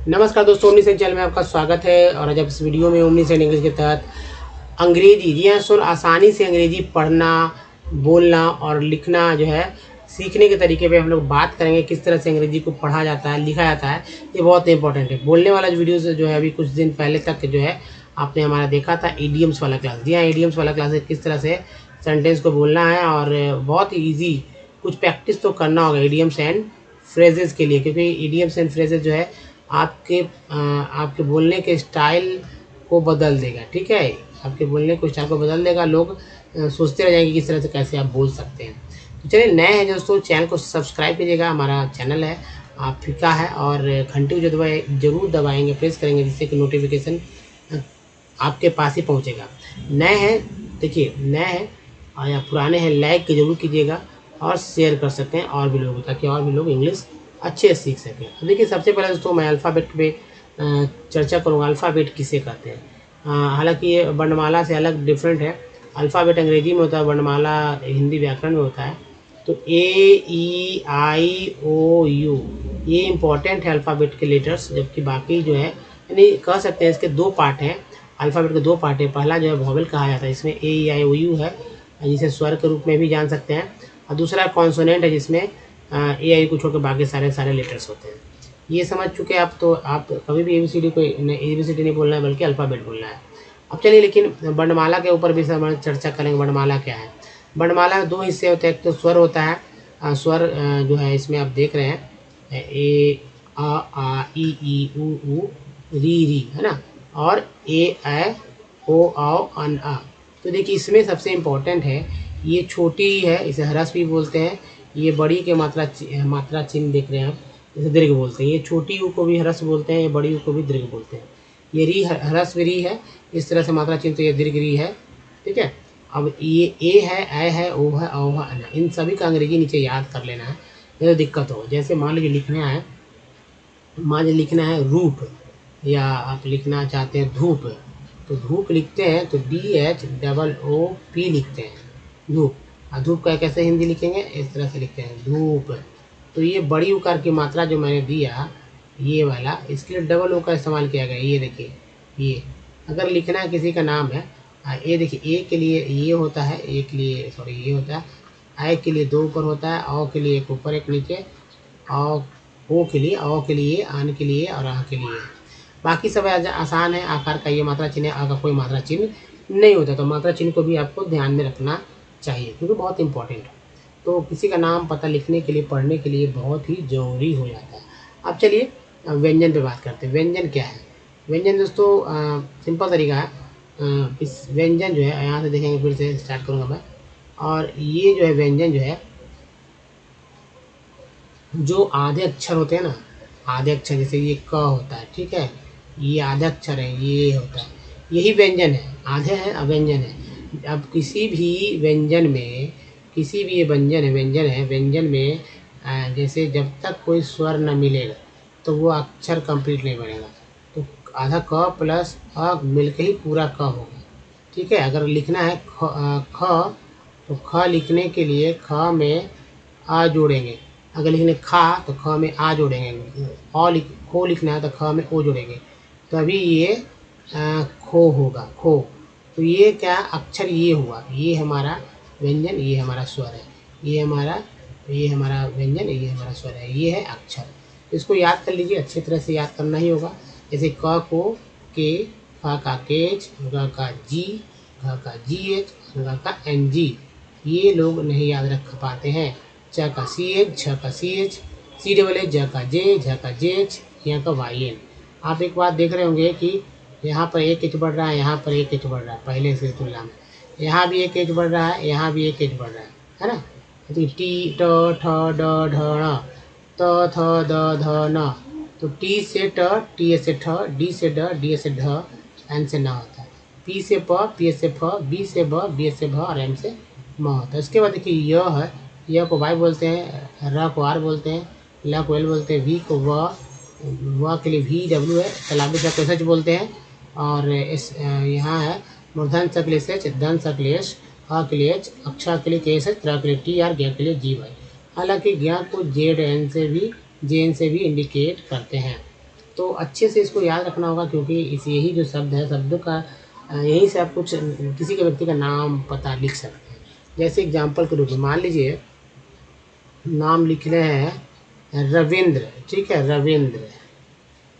नमस्कार दोस्तों, omni Sen channel में आपका स्वागत है। और आज आप इस वीडियो में ओमनी सेन इंग्लिश के तहत अंग्रेजी जी हाँ सुन आसानी से अंग्रेजी पढ़ना, बोलना और लिखना जो है सीखने के तरीके पे हम लोग बात करेंगे। किस तरह से अंग्रेजी को पढ़ा जाता है, लिखा जाता है, ये बहुत इंपॉर्टेंट है। बोलने वाला जो वीडियो जो है अभी कुछ दिन पहले तक जो है आपने हमारा देखा था इडियम्स वाला क्लास। जी हाँ, इडियम्स वाला क्लास है किस तरह से सेंटेंस को बोलना है और बहुत ही ईजी। कुछ प्रैक्टिस तो करना होगा इडियम्स एंड फ्रेजेस के लिए, क्योंकि इडियम्स एंड फ्रेजेस जो है आपके बोलने के स्टाइल को बदल देगा। ठीक है, आपके बोलने के स्टाइल को बदल देगा। लोग सोचते रह जाएंगे किस तरह से कैसे आप बोल सकते हैं। तो चलिए, नए हैं दोस्तों चैनल को सब्सक्राइब कीजिएगा। हमारा चैनल है आपका है और घंटी को जो दबाए जरूर दबाएंगे, प्रेस करेंगे, जिससे कि नोटिफिकेशन आपके पास ही पहुंचेगा। नए हैं, देखिए नए हैं और या पुराने हैं, लाइक जरूर कीजिएगा और शेयर कर सकते हैं और भी लोग, ताकि और भी लोग इंग्लिश अच्छे से सीख सकें। तो देखिए, सबसे पहले दोस्तों मैं अल्फ़ाबेट पे चर्चा करूँगा। अल्फ़ाबेट किसे कहते हैं? हालांकि ये वर्णमाला से अलग डिफरेंट है। अल्फ़ाबेट अंग्रेजी में होता है, वर्णमाला हिंदी व्याकरण में होता है। तो A E I O U ये इम्पॉर्टेंट है अल्फ़ाबेट के लेटर्स, जबकि बाकी जो है यानी कह सकते हैं इसके दो पार्ट हैं। अल्फ़ाबेट के दो पार्ट है। पहला जो है वॉवेल कहा जाता है, इसमें A E I O U है, जिसे स्वर के रूप में भी जान सकते हैं। और दूसरा कॉन्सोनेंट है, जिसमें AI को छोड़ के बाकी सारे लेटर्स होते हैं। ये समझ चुके आप, तो आप कभी भी ABCD को ABCD नहीं बोलना है, बल्कि अल्फ़ाबेट बोलना है। अब चलिए, लेकिन वर्णमाला के ऊपर भी सब चर्चा करेंगे। वर्णमाला क्या है? वर्णमाला में दो हिस्से होते हैं। एक तो स्वर होता है, स्वर जो है इसमें आप देख रहे हैं ए आ ई ऊ री है ना, और ए ओ अन आ। तो देखिए, इसमें सबसे इम्पोर्टेंट है, ये छोटी है, इसे ह्रस्व भी बोलते हैं। ये बड़ी के मात्रा चिन्ह देख रहे हैं आप, इसे दीर्घ बोलते हैं। ये छोटी यू को भी ह्रस्व बोलते हैं, ये बड़ी यू को भी दीर्घ बोलते हैं। ये री ह्रस्व री है, इस तरह से मात्रा चिन्ह, तो ये दीर्घ री है। ठीक है, अब ये ए है ओ है औ है अन, इन सभी का अंग्रेजी नीचे याद कर लेना है, नहीं तो दिक्कत हो। जैसे मान लीजिए लिखना है रूप, या आप लिखना चाहते हैं धूप, तो धूप लिखते हैं तो DHOOP लिखते हैं, धूप। और धूप का कैसे हिंदी लिखेंगे? इस तरह से लिखते हैं, धूप। तो ये बड़ी उकार की मात्रा जो मैंने दिया, ये वाला, इसके लिए डबल ओ का इस्तेमाल किया गया। ये देखिए, ये अगर लिखना है किसी का नाम है, ये देखिए, ए के लिए ये होता है, ए के लिए सॉरी ये होता है, आई के लिए दो ऊपर होता है, औ के लिए एक ऊपर एक नीचे, औ ओ के लिए, आन के लिए और आ के लिए। बाकी सब आसान है। आकार का ये मात्रा चिन्ह है, अगर कोई मात्रा चिन्ह नहीं होता तो मात्रा चिन्ह को भी आपको ध्यान में रखना चाहिए, क्योंकि बहुत इंपॉर्टेंट है। तो किसी का नाम पता लिखने के लिए, पढ़ने के लिए बहुत ही ज़रूरी हो जाता है। अब चलिए व्यंजन पे बात करते हैं। व्यंजन क्या है? व्यंजन दोस्तों सिंपल तरीका है। इस व्यंजन जो है, यहाँ से देखेंगे, फिर से स्टार्ट करूँगा मैं। और ये जो है व्यंजन जो है, जो आधे अक्षर होते हैं ना, आधे अक्षर, जैसे ये क होता है, ठीक है, ये आधे अक्षर है, ये होता है, यही व्यंजन है। आधे हैं, अव्यंजन है। अब किसी भी व्यंजन में, किसी भी ये व्यंजन में जैसे जब तक कोई स्वर न मिलेगा तो वो अक्षर कंप्लीट नहीं बनेगा। तो आधा क प्लस अ मिलकर ही पूरा क होगा। ठीक है, अगर लिखना है ख, तो ख लिखने के लिए ख में आ जोड़ेंगे। अगर लिखने खा तो ख में आ जोड़ेंगे। खो लिखना है तो ख में ओ जोड़ेंगे, तभी ये खो होगा, खो। तो ये क्या अक्षर, ये हुआ, ये हमारा व्यंजन, ये हमारा स्वर है। ये हमारा व्यंजन, ये हमारा स्वर है, ये है अक्षर। इसको याद कर लीजिए, अच्छी तरह से याद करना ही होगा। जैसे क को के, फ का केच, ग का जी, घ का GH, ग का NG, ये लोग नहीं याद रख पाते हैं। च का CH, छ का CH, CH, ज का J, झ का JH, यहाँ का YN। आप एक बात देख रहे होंगे कि यहाँ पर एक एच बढ़ रहा है, यहाँ पर एक एच बढ़ रहा है, पहले से तुलना में। यहाँ भी एक एच बढ़ रहा है, यहाँ भी एक एच बढ़ रहा है ना। तो टी, ट, ठ, ड, ढ, ण, त, थ, द, ध, न। तो टी से ट, टी से ठ, डी से ड, डी से ढ, एन से न होता है। पी से प, पी से फ, बी से ब, बी से भ और एम से म होता है। इसके बाद देखिए, य है, य को वाई बोलते हैं, र को आर बोलते हैं, ल को एल बोलते हैं, वी को व के लिए VW है, तलाबी स को SH बोलते हैं। और इस यहाँ है मूर्धन स के लिए SH, धन स के लिए S, ह के लिए H, अक्षा के लिए KSH, त्र के लिए T, और ज्ञ के लिए GY। हालांकि ज्ञ को JN से भी इंडिकेट करते हैं। तो अच्छे से इसको याद रखना होगा, क्योंकि इस यही जो शब्द है, शब्दों का यहीं से आप कुछ किसी के व्यक्ति का नाम पता लिख सकते हैं। जैसे एग्जाम्पल के रूप में मान लीजिए नाम लिख रहे हैं रविंद्र, ठीक है,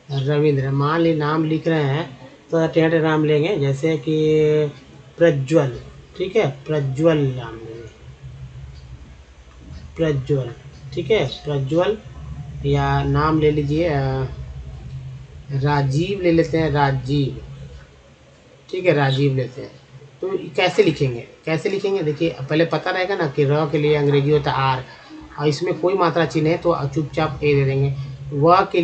रविंद्र मान ली नाम लिख रहे हैं, तो टेढ़ नाम लेंगे, जैसे कि प्रज्वल, ठीक है, प्रज्वल नाम लेंगे, प्रज्वल, ठीक है, प्रज्वल। या नाम ले लीजिए राजीव ले लेते हैं, राजीव, ठीक है, राजीव लेते हैं। तो कैसे लिखेंगे, देखिए पहले पता रहेगा ना कि र के लिए अंग्रेजी होता है आर, और इसमें कोई मात्रा चिन्ह है तो चुपचाप ए दे देंगे। व के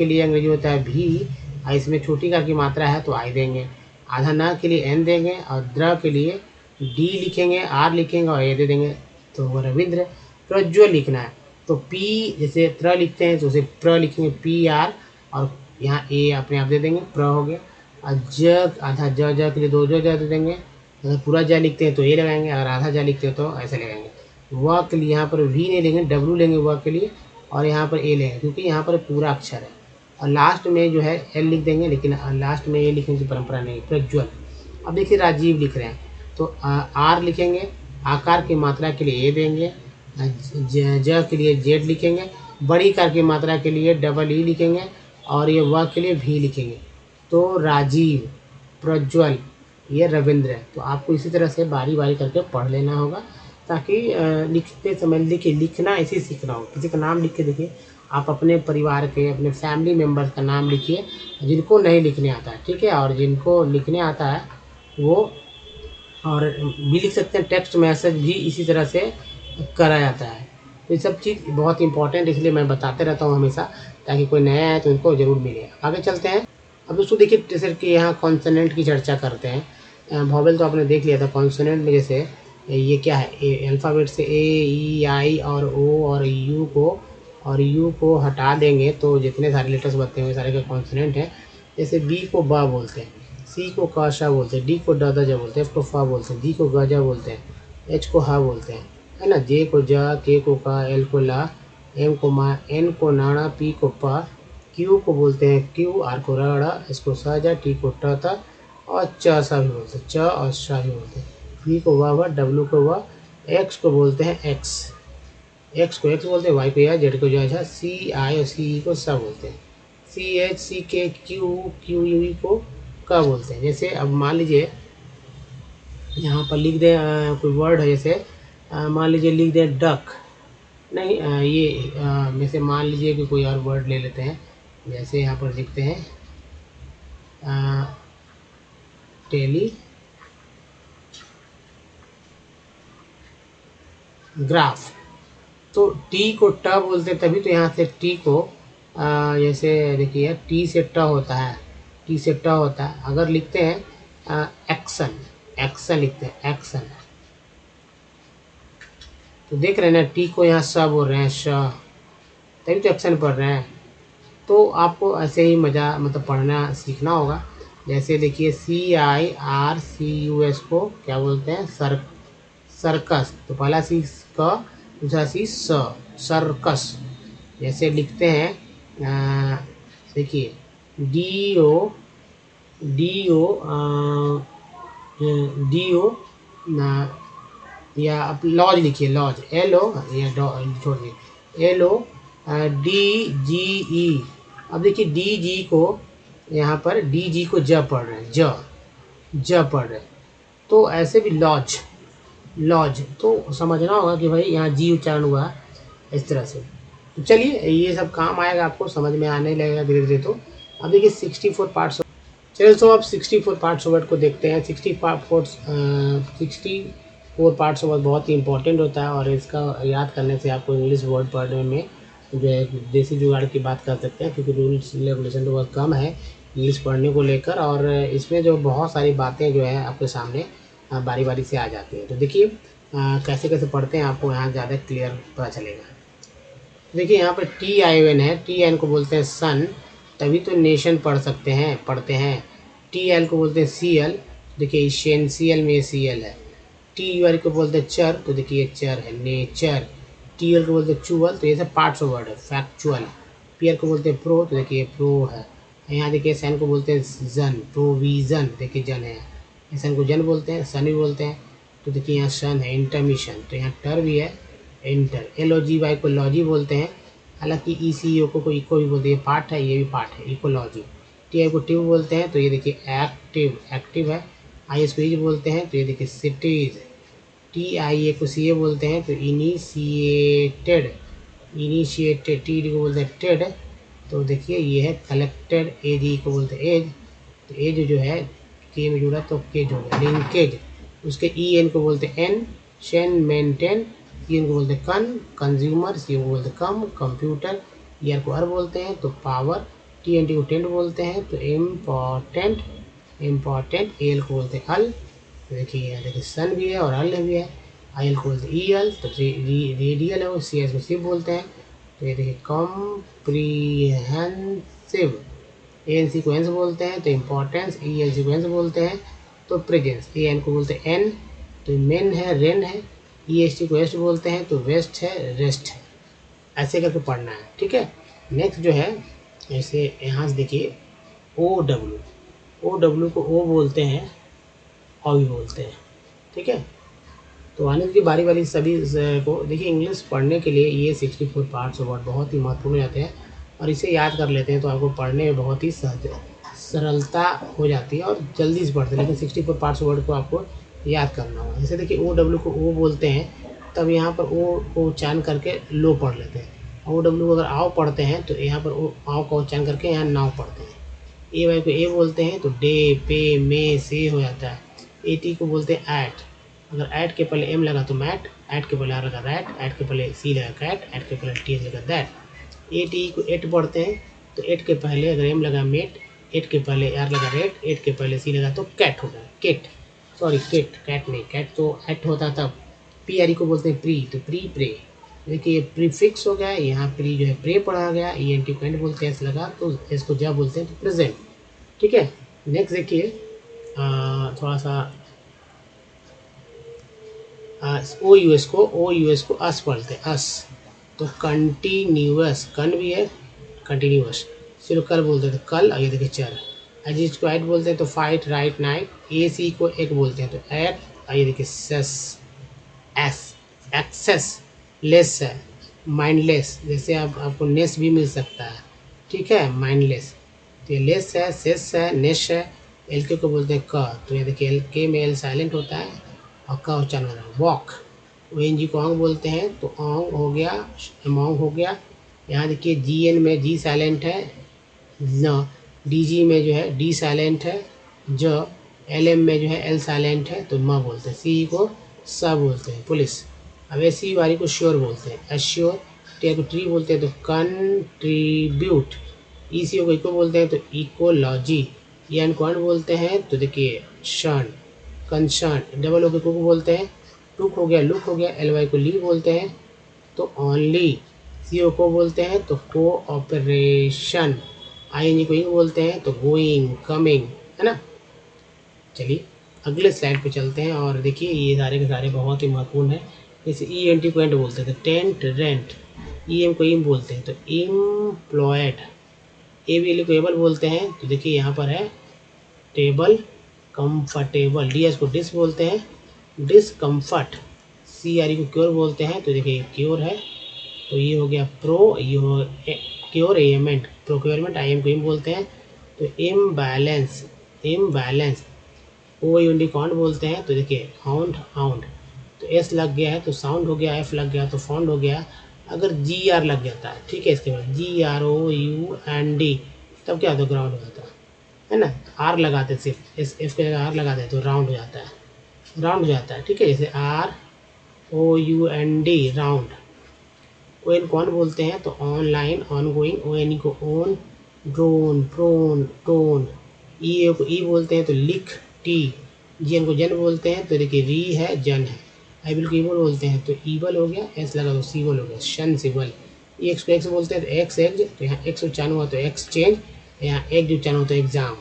लिए अंग्रेजी होता है भी, और इसमें छोटी कार की मात्रा है तो आई देंगे। आधा न के लिए एन देंगे, और द्र के लिए डी लिखेंगे, आर लिखेंगे और ए दे देंगे, तो वो रविंद्र। प्रज्वल लिखना है तो पी, जैसे त्र लिखते हैं तो उसे प्र लिखेंगे, पी आर, और यहाँ ए अपने आप दे देंगे, प्र हो गया। और ज, आधा ज के लिए दो ज दे देंगे। अगर पूरा ज लिखते हैं तो ए लगाएंगे, अगर आधा ज लिखते हैं तो ऐसे लगाएंगे। व के लिए यहाँ पर वी नहीं लेंगे, डब्लू लेंगे व के लिए, और यहाँ पर ए लेंगे, क्योंकि यहाँ पर पूरा अक्षर है। और लास्ट में जो है एल लिख देंगे, लेकिन लास्ट में ए लिखने की परंपरा नहीं। प्रज्वल। अब देखिए राजीव लिख रहे हैं तो आर लिखेंगे, आकार की मात्रा के लिए ए देंगे, ज के लिए जेड लिखेंगे, बड़ी कार की मात्रा के लिए डबल ई लिखेंगे, और ये व के लिए भी लिखेंगे। तो राजीव, प्रज्वल, ये रविंद्र है। तो आपको इसी तरह से बारी बारी करके पढ़ लेना होगा, ताकि लिखते समय लिखना ऐसे ही सीखना हो। किसी का नाम लिख के देखिए, आप अपने परिवार के, अपने फैमिली मेम्बर्स का नाम लिखिए जिनको नहीं लिखने आता है, ठीक है, और जिनको लिखने आता है वो, और भी लिख सकते हैं। टेक्स्ट मैसेज भी इसी तरह से करा जाता है। तो ये सब चीज़ बहुत इंपॉर्टेंट, इसलिए मैं बताते रहता हूँ हमेशा, ताकि कोई नया है तो उनको ज़रूर मिले। आगे चलते हैं। अब दोस्तों देखिए, जैसे कि यहाँ कॉन्सोनेंट की चर्चा करते हैं। वॉवेल तो आपने देख लिया था। कॉन्सोनेंट में जैसे ये क्या है, अल्फ़ाबेट से ए, ई, आई और ओ और यू को हटा देंगे तो जितने सारे लेटर्स बनते हैं वे सारे के कॉन्सोनेंट हैं। जैसे बी को ब बोलते हैं, सी को क श बोलते हैं, डी को ड द ज बोलते हैं, एफ को फ बोलते हैं, डी को ग ज बोलते हैं, एच को ह बोलते हैं, है ना, जे को ज, के को क, एल को ला, एम को मा, एन को नाणा, पी को प, क्यू को बोलते हैं क्यू, आर को र, एस को स ज, टी को ट त, और च सा भी बोलते हैं, च और श भी बोलते हैं। वी को व, डब्ल्यू को व, एक्स को बोलते हैं एक्स बोलते हैं, वाई को या, जेड को जो, सी आई और सी ई को स बोलते हैं, सी एच, सी के, क्यू यू को क बोलते हैं। जैसे अब मान लीजिए यहाँ पर लिख दें कोई वर्ड है, जैसे मान लीजिए लिख दें डक, नहीं जैसे मान लीजिए कि कोई और वर्ड ले लेते हैं। जैसे यहाँ पर लिखते हैं टेलीग्राफ, तो टी को ट बोलते हैं, तभी तो यहाँ से टी को जैसे देखिए टी से ट होता है, अगर लिखते हैं एक्शन लिखते हैं, एक्शन, तो देख रहे हैं ना, टी को यहाँ स बोल रहे हैं, श, तभी तो एक्शन पढ़ रहे हैं। तो आपको ऐसे ही मतलब पढ़ना सीखना होगा। जैसे देखिए CIRCUS को क्या बोलते हैं, सर्कस, तो पहला सी क, दूसरा सी स, सर्कस। जैसे लिखते हैं देखिए DO या आप लॉज लिखिए, लॉज, LO, या छोड़िए, LODGE। अब देखिए DG को यहाँ पर DG को ज पढ़ रहे हैं, ज पढ़ रहे हैं, तो ऐसे भी लॉज, तो समझना होगा कि भाई यहाँ जी उच्चारण हुआ है इस तरह से। तो चलिए ये सब काम आएगा, आपको समझ में आने लगेगा धीरे धीरे। तो अब देखिए 64 पार्ट्स, चलिए तो अब 64 पार्ट्स वर्ड को देखते हैं। 64 पार्ट्स वर्ड बहुत ही इंपॉर्टेंट होता है, और इसका याद करने से आपको इंग्लिश वर्ड पढ़ने में जो है देसी जुगाड़ की बात कर सकते हैं, क्योंकि रूल्स रेगुलेशन तो बहुत कम है इंग्लिश पढ़ने को लेकर, और इसमें जो बहुत सारी बातें जो है आपके सामने बारी बारी से आ जाती हैं। तो देखिए कैसे कैसे पढ़ते हैं, आपको यहाँ ज़्यादा क्लियर पता चलेगा। देखिए यहाँ पर TIN है, TN को बोलते हैं सन, तभी तो नेशन पढ़ते हैं। TL को बोलते हैं CL, देखिए एसेंशियल में CL है। TUR को बोलते हैं चर, तो देखिए चर है, नेचर। TL को बोलते हैं चुअल, तो ये सब पार्ट्स ऑफ वर्ड है, फैक्चुअल। पियर को बोलते हैं प्रो, तो देखिए प्रो है। यहाँ देखिए सन को बोलते हैं जन, प्रोविजन, देखिए जन है। सन को जन बोलते हैं, सन भी बोलते हैं। तो देखिए यहाँ सन है, इंटरमिशन, तो यहाँ टर भी है, इंटर। LOGY को लॉजी बोलते हैं, हालांकि ECO को इको भी बोलते हैं, पार्ट है, ये भी पार्ट है, इकोलॉजी। TI को ट्यूब बोलते हैं, तो ये देखिए एक्टिव, एक्टिव है। IS को ईज बोलते हैं, तो ये देखिए सिटीज। TIA को CA बोलते हैं, तो इनिशिएटेड, इनिशिएटेड। TD को बोलते हैं टेड, तो देखिए ये है कलेक्टेड। AG को बोलते हैं एज, तो एज जो है के में जुड़ा तो केज हो गया, लिंकेज। उसके EN को बोलते हैं एन, शेन, मेंटेन। CN को बोलते हैं कन, कंज्यूमर। CO को बोलते हैं कम, कंप्यूटर। ER को अर बोलते हैं, तो पावर। TNT को टेंट बोलते हैं, तो इम्पॉर्टेंट, इम्पॉर्टेंट। AL को बोलते हैं अल, तो देखिए यहाँ देखिए सन भी है और अल भी है। IL को बोलते हैं EL, तो रेडियल है वो। CS को सिप बोलते हैं, तो ये देखिए कॉम्प्रीहेंसिव। ANC को एंस बोलते हैं, तो इम्पोर्टेंस। ELC को एंस बोलते हैं, तो प्रेजेंस। AN को बोलते हैं एन, तो मेन है, रेन है। EST को वेस्ट बोलते हैं, तो वेस्ट है, रेस्ट है। ऐसे करके पढ़ना है, ठीक है। नेक्स्ट जो है, जैसे यहाँ से देखिए OW, OW को O बोलते हैं, औ भी बोलते हैं, ठीक है। तो आने की बारी वाली सभी को देखिए, इंग्लिश पढ़ने के लिए ये 64 पार्ट्स ऑफ वर्ड बहुत ही महत्वपूर्ण हो जाते हैं, और इसे याद कर लेते हैं तो आपको पढ़ने में बहुत ही सरलता हो जाती है और जल्दी से पढ़ते हैं। लेकिन 64 पार्ट्स ऑफ वर्ड को आपको याद करना होगा। जैसे देखिए OW को O बोलते हैं, तब यहाँ पर O को उच्चारण करके लो पढ़ लेते हैं। OW को अगर आओ पढ़ते हैं तो यहाँ पर आओ का उच्चारण करके यहाँ नाव पढ़ते हैं। AY को ए बोलते हैं, तो डे, पे, मे, से हो जाता है। AT को बोलते हैं एट, अगर ऐट के पहले M लगा तो मैट, ऐट के पहले R लगा रैट, ऐट के पहले C लगा कैट, ऐट के पहले TH लगा दैट। ATE को एट पढ़ते हैं, तो एट के पहले अगर M लगा मेट, एट के पहले R लगा रेट, एट के पहले C लगा तो कैट होगा, केट, सॉरी केट, कैट नहीं, कैट तो एट होता था। PRE को बोलते हैं प्री, तो प्री, प्रे। देखिए ये प्रीफिक्स हो गया, यहाँ प्री जो है प्रे पढ़ा गया। ENT को एंड बोलते हैं, एस लगा तो एस को जब बोलते हैं, तो प्रेजेंट, ठीक है। नेक्स्ट देखिए थोड़ा सा OUS को अस पढ़ते हैं, अस, तो कंटिन्यूअस, कन भी है, कंटिन्यूअस। सिर्फ कल बोलते हैं तो कल, और ये देखिए चर। अजीज को ऐट बोलते हैं, तो फाइट, राइट, नाइट। AC को एक बोलते हैं, तो ऐट, और ये देखिए सेस, एस, एक्सेस। लेस है, माइंडलेस, जैसे आपको नेस भी मिल सकता है, ठीक है, माइंडलेस। तो ये लेस है, सेस है, नेश है। LK को बोलते हैं क, तो ये देखिए LK में L साइलेंट होता है और का उच्चारण हो रहा है, वॉक। ONG को ऑंग बोलते हैं, तो ऑंग हो गया, अमोंग हो गया। यहाँ देखिए GN में G साइलेंट है, न। DG में जो है D साइलेंट है, ज। LM में जो है L साइलेंट है, तो म बोलते हैं। CE को स बोलते हैं, पुलिस। अब SC वाली को श्योर बोलते हैं, एश्योर। टी को ट्री बोलते हैं, तो कंट्रीब्यूट। ECO को इको बोलते हैं, तो इकोलॉजी। EN को अन बोलते हैं, तो देखिए शन, कंसर्न। डबल O को बोलते हैं, टुक हो गया, लुक हो गया। LY को ली बोलते हैं, तो ओनली। CO को बोलते हैं, तो कोऑपरेशन। ING को इंग बोलते हैं, तो गोइंग, कमिंग, है ना। चलिए अगले स्लाइड पे चलते हैं, और देखिए ये सारे के सारे बहुत ही महत्वपूर्ण है। जैसे ENT को एंट बोलते हैं, तो टेंट, रेंट। EM को इम बोलते हैं, तो इम्प्लॉयड। ABL को एबल बोलते हैं, तो देखिए यहाँ पर है टेबल, कंफर्टेबल। DS को डिस बोलते हैं, डिसकम्फर्ट। CRE को क्योर बोलते हैं, तो देखिए क्योर है, तो ये हो गया प्रो, ये हो क्योरमेंट, प्रोक्योरमेंट। IM को इम बोलते हैं, तो इम्बैलेंस, इम्बैलेंस। OUND कॉन्ड बोलते हैं, तो देखिए हाउंड, हाउंड। तो S लग गया है तो साउंड हो गया, F लग गया तो फाउंड हो गया। अगर GR लग जाता है, ठीक है, इसके बाद GROUND, तब क्या होता है, ग्राउंड हो जाता है ना। R लगाते सिर्फ, इस F के जगह R लगाते हैं तो राउंड हो जाता है, राउंड हो जाता है, ठीक है। जैसे ROUND, राउंड। ON कौन बोलते हैं, तो ऑनलाइन, ऑनगोइंग। ONE को own, drone, prone, tone. EA को ई बोलते हैं, तो लिख, टी। GN को जन बोलते हैं, तो देखिए री है, जन है। आईबल को ईबल बोलते हैं, तो ईबल हो गया, एस लगा तो सीबल हो गया, शन, सिबल। EX को एक्स बोलते हैं, तो एक्स, एग्ज। तो यहाँ एक्स उच्चारण हुआ तो एक्सचेंज, यहाँ एग्ज उच्चारण हुआ तो एग्जाम।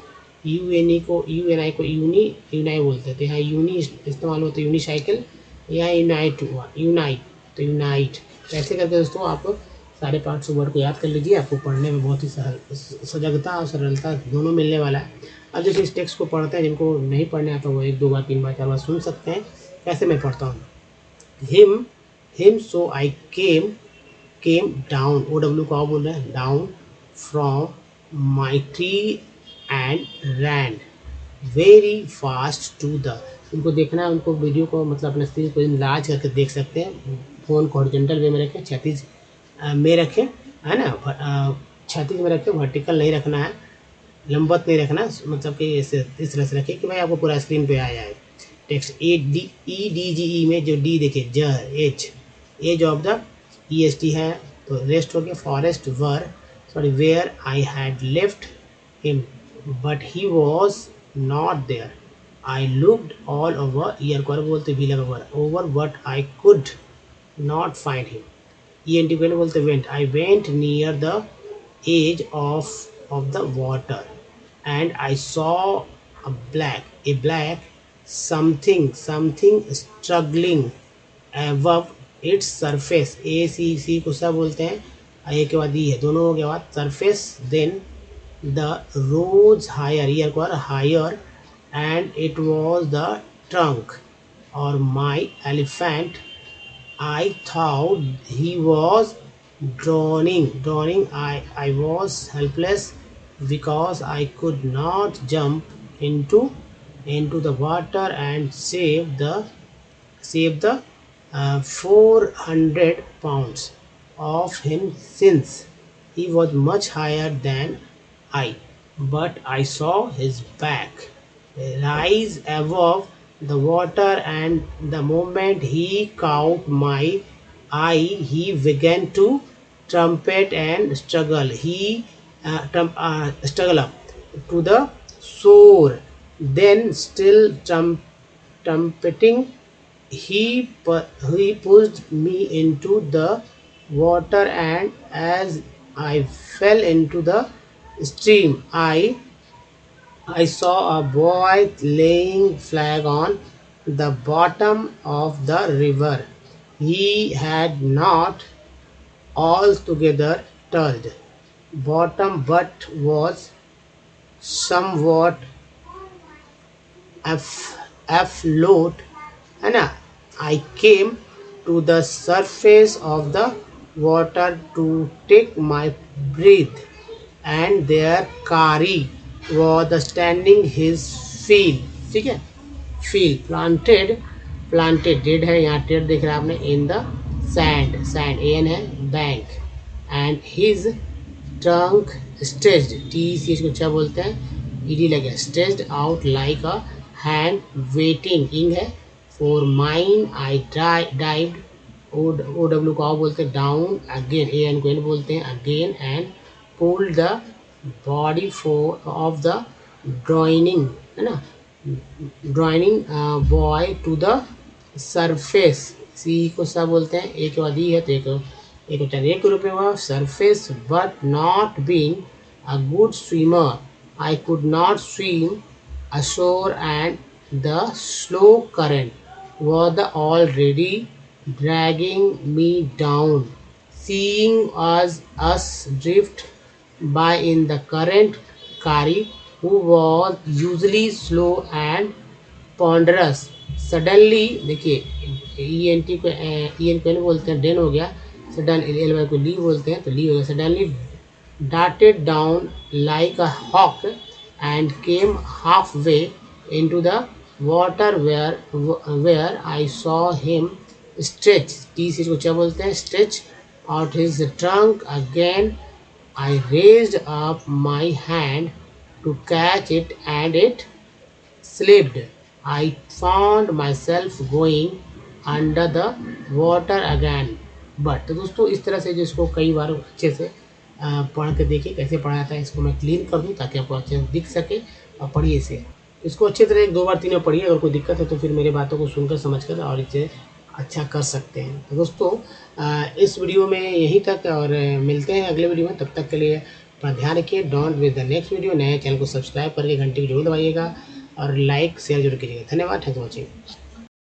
UNI को यूनाई बोलते हैं, तो यहाँ यूनी इस्तेमाल होता है, यूनिसाइकिल। यहाँ यूनाइट हुआ, यूनाइट, तो यूनाइट। तो ऐसे करके दोस्तों आप सारे पार्ट्स वर्ड को याद कर लीजिए, आपको पढ़ने में बहुत ही सजगता और सरलता दोनों मिलने वाला है। अब जैसे इस टेक्स्ट को पढ़ते हैं, जिनको नहीं पढ़ने आता वो 1 2 बार 3 बार 4 बार सुन सकते हैं। कैसे मैं पढ़ता हूँ, him so I came down, OW को बोल रहे हैं, down from my tree and ran very fast to the, उनको देखना है, उनको वीडियो को मतलब अपने स्क्रीन को इनलार्ज करके देख सकते हैं। फ़ोन को हॉरिजॉन्टल वे में रखें, क्षैतिज में रखें, है ना, क्षैतिज में रखें, वर्टिकल नहीं रखना है, लंबवत नहीं रखना, मतलब कि इस तरह से रखें कि भाई आपको पूरा स्क्रीन पे आ जाए। टेक्स्ट EDGE में जो डी देखिए, एज ऑफ द EST है, तो रेस्ट हो गया, forest where I had left him but he was not there, I looked all over, ear को बोलते भी लगा over but I could not find him, ENT को बोलते went, I went near the edge of the water and I saw a black something struggling above its surface, ACC को सब बोलते हैं, A के बाद E है, दोनों के बाद surface, then the rose higher, year को higher and it was the trunk or my elephant, I thought he was drowning. I was helpless because I could not jump into the water and save the 400 pounds of him, since he was much higher than I. But I saw his back rise above the water, and the moment he caught my eye, he began to trumpet and struggle. He struggle up to the shore. Then, still trumpeting, he pushed me into the water, and as I fell into the stream, I saw a boy laying flat on the bottom of the river. He had not altogether touched bottom, but was somewhat afloat, and I came to the surface of the water to take my breath, and there Kari was standing his field, ठीक है, field planted dead है, यहाँ Ted देख रहा है आपने, in the sand AN है, bank, and his trunk stretched, TCH को क्या बोलते हैं, ED लगे, stretched out like a hand waiting, ing है, for mine I dived, OW को बोलते हैं, down again, AN को N बोलते हैं, again, and pulled the body of the drowning, है ना, drowning boy to the surface, C को सब बोलते हैं, एक के बाद ई है तो एक के रूप में हुआ, surface, but not being a good swimmer I could not swim ashore, and the slow current was already dragging me down. Seeing us drift by in the current, Kari, who was usually slow and ponderous, suddenly, देखिए ENT को EN बोलते हैं, Dane हो गया, sudden LY को ली बोलते हैं, तो ली हो गया, suddenly darted down like a hawk and came halfway into the water, where I saw him stretch, TC को क्या बोलते हैं, stretch out his trunk. Again I raised up my hand to catch it, and it slipped. I found myself going under the water again. But तो दोस्तों इस तरह से जिसको कई बार अच्छे से पढ़ के देखिए कैसे पढ़ाया था, इसको मैं क्लीन कर दूँ ताकि आपको अच्छे से दिख सके, और पढ़िए इसे, इसको अच्छे तरह 1 2 बार 3 बार पढ़िए। अगर कोई दिक्कत है तो फिर मेरी बातों को सुनकर समझकर और इसे अच्छा कर सकते हैं। तो दोस्तों इस वीडियो में यहीं तक, और मिलते हैं अगले वीडियो में, तब तक के लिए अपना ध्यान रखिए। Don't miss the next video. नए चैनल को सब्सक्राइब करके घंटी को जरूर दबाइएगा और लाइक शेयर जरूर कीजिएगा। धन्यवाद, थैंक्स फॉर वॉचिंग।